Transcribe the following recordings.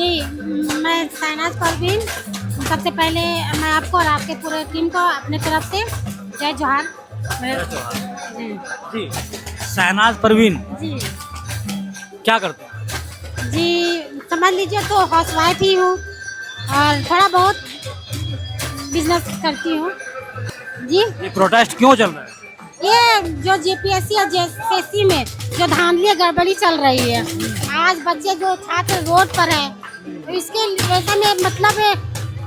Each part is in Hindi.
जी, मैं शहनाज परवीन। सबसे पहले मैं आपको और आपके पूरे टीम को अपने तरफ से जय जोहार। जी जी, शहनाज परवीन जी क्या करते हैं? जी, समझ लीजिए तो हाउसवाइफ ही हूँ और थोड़ा बहुत बिजनेस करती हूँ। जी, ये प्रोटेस्ट क्यों चल रहा है? ये जो जीपीएससी और जेएसएससी में जो धांधली गड़बड़ी चल रही है, आज बच्चे जो छात्र रोड पर है, तो इसके वजह में मतलब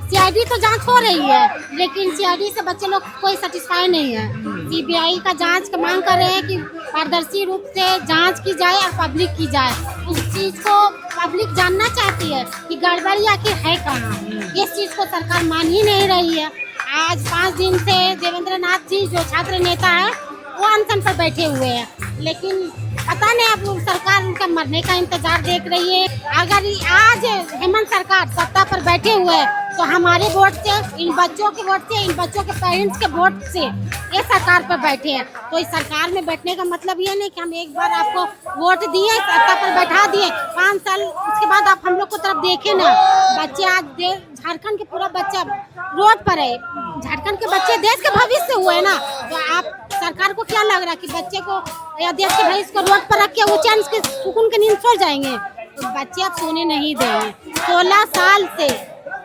सीआईडी तो जांच हो रही है, लेकिन सीआईडी से बच्चे लोग कोई सेटिस्फाई नहीं है। सीबीआई का जांच का मांग कर रहे हैं कि पारदर्शी रूप से जांच की जाए और पब्लिक की जाए। उस चीज़ को पब्लिक जानना चाहती है कि गड़बड़ी आखिर है कहाँ। इस चीज़ को सरकार मान ही नहीं रही है। आज 5 दिन से देवेंद्र नाथ जी जो छात्र नेता है वो अनशन पर बैठे हुए हैं, लेकिन पता नहीं अब सरकार उनका मरने का इंतजार देख रही है। अगर आज हेमंत सरकार सत्ता पर बैठे हुए हैं तो हमारे वोट से, इन बच्चों के वोट से, इन बच्चों के पेरेंट्स के वोट से ये सरकार पर बैठे हैं। तो इस सरकार में बैठने का मतलब ये नहीं कि हम एक बार आपको वोट दिए, सत्ता पर बैठा दिए, 5 साल उसके बाद आप हम लोग को तरफ देखे ना। बच्चे आज झारखंड के पूरा बच्चा रोड पर है। झारखंड के बच्चे देश के भविष्य हुए ना, तो आप सरकार को क्या लग रहा है कि बच्चे को या देश के भविष्य को रोड पर रख के वो चैन के सुकून के नींद सो जाएंगे? तो बच्चे अब सोने नहीं देंगे। 16 साल से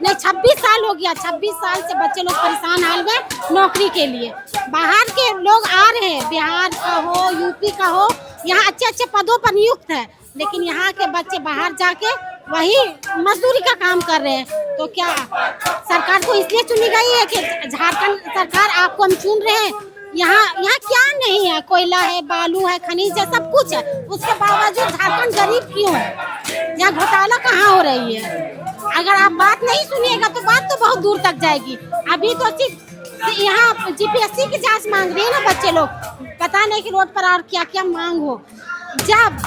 नहीं 26 साल हो गया, 26 साल से बच्चे लोग परेशान हाल में नौकरी के लिए। बाहर के लोग आ रहे हैं, बिहार का हो, यूपी का हो, यहाँ अच्छे अच्छे पदों पर नियुक्त है, लेकिन यहाँ के बच्चे बाहर जाके वही मजदूरी का काम कर रहे हैं। तो क्या सरकार को इसलिए चुनी गई है कि झारखंड सरकार आपको हम चुन रहे हैं? यहाँ क्या नहीं है? कोयला है, बालू है, खनिज है, सब कुछ है। उसके बावजूद झारखंड गरीब क्यों है? यहाँ घोटाला कहाँ हो रही है? अगर आप बात नहीं सुनिएगा तो बात तो बहुत दूर तक जाएगी। अभी तो सिर्फ यहाँ जीपीएससी की जांच मांग रहे हैं ना बच्चे लोग, पता नहीं कि रोड पर और क्या क्या मांग हो। जब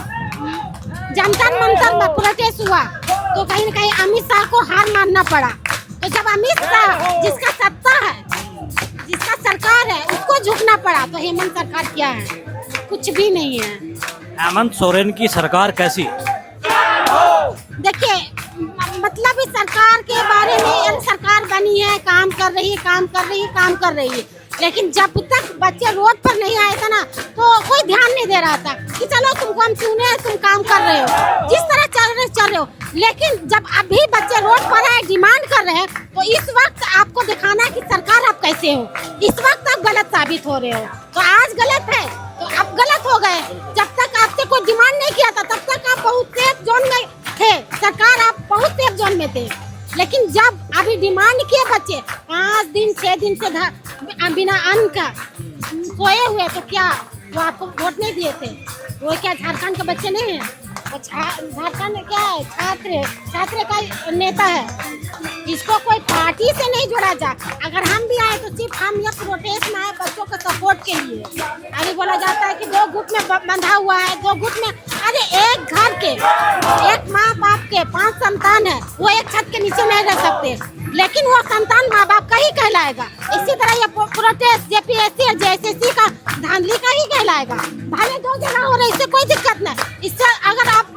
जंतर मंतर में प्रोटेस्ट हुआ तो कहीं न कहीं अमित शाह को हार मानना पड़ा। तो जब अमित शाह जिसका सत्ता है, जिसका सरकार है, उसको झुकना पड़ा, तो हेमंत सरकार क्या है? कुछ भी नहीं है। हेमंत सोरेन की सरकार कैसी? देखिए, मतलब इस सरकार के बारे में, सरकार बनी है, काम कर रही है, लेकिन जब तक बच्चे रोड पर नहीं आए थे ना, तो कोई ध्यान नहीं दे रहा था कि चलो तुमको हम चुने, तुम काम कर रहे हो, जिस तरह चल रहे हो। लेकिन जब अभी बच्चे रोड पर आए, डिमांड कर रहे हैं, तो इस वक्त आपको दिखाना है कि सरकार आप कैसे हो। इस वक्त आप गलत साबित हो रहे हो। तो आज गलत है तो अब गलत हो गए। जब तक आपसे कोई डिमांड नहीं किया था तब तक आप बहुत सेफ जोन में थे, सरकार आप बहुत सेफ जोन में थे। लेकिन जब अभी डिमांड किए बच्चे 5 दिन 6 दिन से बिना अन्न का सोए हुए, तो क्या वो आपको वोट नहीं दिए थे? वो क्या झारखंड के बच्चे नहीं हैं? वो झारखंड क्या है? छात्र का नेता है। इसको कोई पार्टी से नहीं जोड़ा जा। अगर हम भी आए तो सिर्फ हम ये प्रोटेस्ट में आए बच्चों के सपोर्ट के लिए। अभी बोला जाता है कि 2 गुट में बंधा हुआ है, 2 गुट में। अरे एक घर के, एक माँ बाप के 5 संतान है, वो एक छत के नीचे नहीं रह सकते, लेकिन वो संतान माँ बाप का ही कहलाएगा। इसी तरह ये प्रोटेस्ट जेपीएससी और जेएसएससी का धांधली का ही कहलाएगा। भले 2 जगह हो रहे, इससे कोई दिक्कत नहीं। इससे अगर आप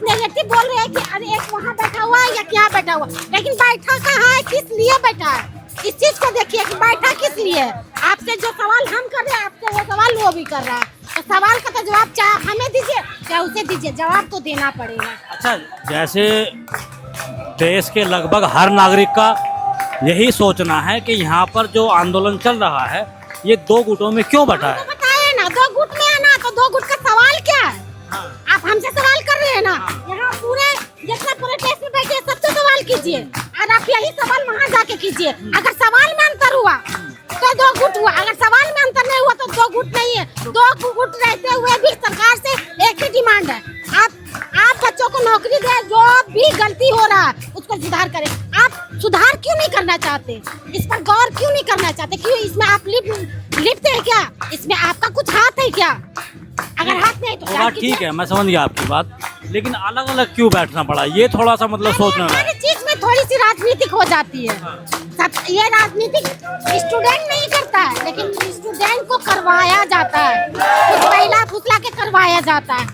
नेगेटिव बोल रहे हैं कि अरे एक वहाँ बैठा हुआ है या क्या बैठा हुआ, लेकिन बैठा कहाँ है, किस लिए बैठा है? इस चीज को देखिए कि बैठा किस लिए है। आपसे जो सवाल हम कर रहे हैं, आपसे वो सवाल वो भी कर रहा है। तो सवाल का तो जवाब चाहे हमें दीजिए चाहे उसे दीजिए, जवाब तो देना पड़ेगा। अच्छा, जैसे देश के लगभग हर नागरिक का यही सोचना है कि यहाँ पर जो आंदोलन चल रहा है ये 2 गुटों में क्यों बटा है? तो बताए ना, 2 गुट में है ना, तो 2 गुट का सवाल क्या है? आप हमसे सवाल कर रहे हैं ना, यहाँ पूरे जितना प्रोटेस्ट में बैठे सबसे सवाल कीजिए, और आप यही सवाल वहाँ जाके कीजिए। अगर सवाल में अंतर हुआ तो 2 गुट हुआ, अगर सवाल में अंतर नहीं हुआ तो 2 गुट नहीं है। 2 गुट रहते हुए भी सरकार से एक ही डिमांड है, आप बच्चों को नौकरी दे, जो भी गलती हो रहा है उसको सुधार करें। आप सुधार क्यों नहीं करना चाहते? इस पर गौर क्यों नहीं करना चाहते? क्यों इसमें आप लिप्त है क्या? इसमें आपका कुछ हाथ है क्या? अगर हाथ नहीं तो बात ठीक है, मैं समझ गया आपकी बात, लेकिन अलग अलग क्यों बैठना पड़ा, ये थोड़ा सा मतलब सोचना है। हर चीज में थोड़ी सी राजनीतिक हो जाती है। सब ये राजनीतिक स्टूडेंट नहीं करता है, लेकिन स्टूडेंट को करवाया जाता है, कुछ महिला फुसला के करवाया जाता है।